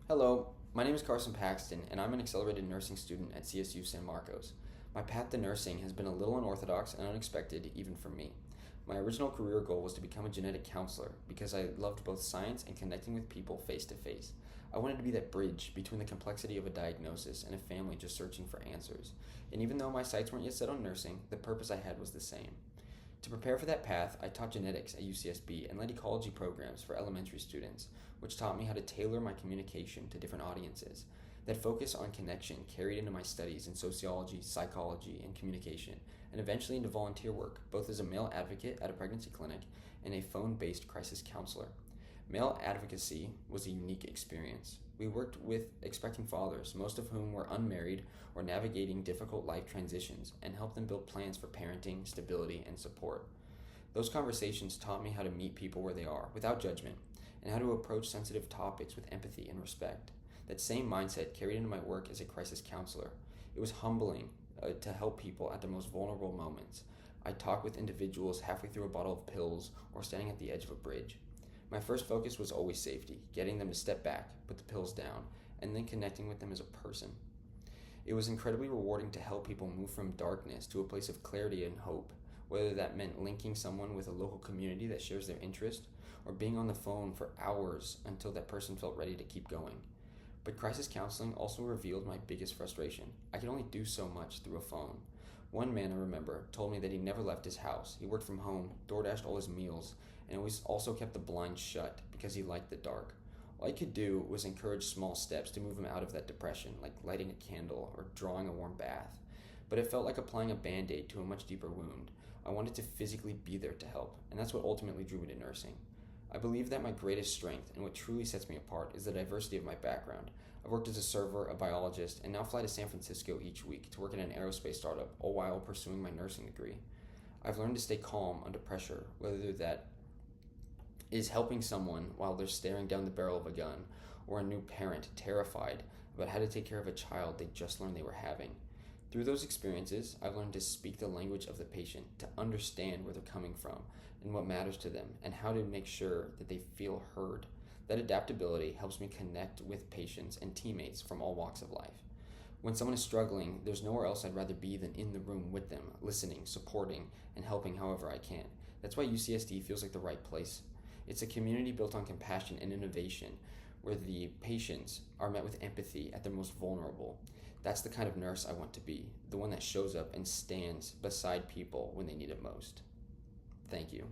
Hello, my name is Carson Paxton, and I'm an accelerated nursing student at CSU San Marcos. My path to nursing has been a little unorthodox and unexpected, even for me. My original career goal was to become a genetic counselor because I loved both science and connecting with people face to face. I wanted to be that bridge between the complexity of a diagnosis and a family just searching for answers. And even though my sights weren't yet set on nursing, the purpose I had was the same. To prepare for that path, I taught genetics at UCSB and led ecology programs for elementary students, which taught me how to tailor my communication to different audiences. That focus on connection carried into my studies in sociology, psychology, and communication, and eventually into volunteer work, both as a male advocate at a pregnancy clinic and a phone based crisis counselor. Male advocacy was a unique experience. We worked with expecting fathers, most of whom were unmarried or navigating difficult life transitions, and helped them build plans for parenting, stability, and support. Those conversations taught me how to meet people where they are, without judgment, and how to approach sensitive topics with empathy and respect. That same mindset carried into my work as a crisis counselor. It was humbling to help people at their most vulnerable moments. I talked with individuals halfway through a bottle of pills or standing at the edge of a bridge. My first focus was always safety, getting them to step back, put the pills down, and then connecting with them as a person. It was incredibly rewarding to help people move from darkness to a place of clarity and hope, whether that meant linking someone with a local community that shares their interest, or being on the phone for hours until that person felt ready to keep going. But crisis counseling also revealed my biggest frustration. I could only do so much through a phone. One man I remember told me that he never left his house. He worked from home, DoorDashed all his meals, and always also kept the blinds shut because he liked the dark. All I could do was encourage small steps to move him out of that depression, like lighting a candle or drawing a warm bath. But it felt like applying a band-aid to a much deeper wound. I wanted to physically be there to help, and that's what ultimately drew me to nursing. I believe that my greatest strength and what truly sets me apart is the diversity of my background. I've worked as a server, a biologist, and now fly to San Francisco each week to work in an aerospace startup, all while pursuing my nursing degree. I've learned to stay calm under pressure, whether that is helping someone while they're staring down the barrel of a gun, or a new parent terrified about how to take care of a child they just learned they were having. Through those experiences, I've learned to speak the language of the patient, to understand where they're coming from and what matters to them, and how to make sure that they feel heard. That adaptability helps me connect with patients and teammates from all walks of life. When someone is struggling, there's nowhere else I'd rather be than in the room with them, listening, supporting, and helping however I can. That's why UCSD feels like the right place. It's a community built on compassion and innovation, where the patients are met with empathy at their most vulnerable. That's the kind of nurse I want to be, the one that shows up and stands beside people when they need it most. Thank you.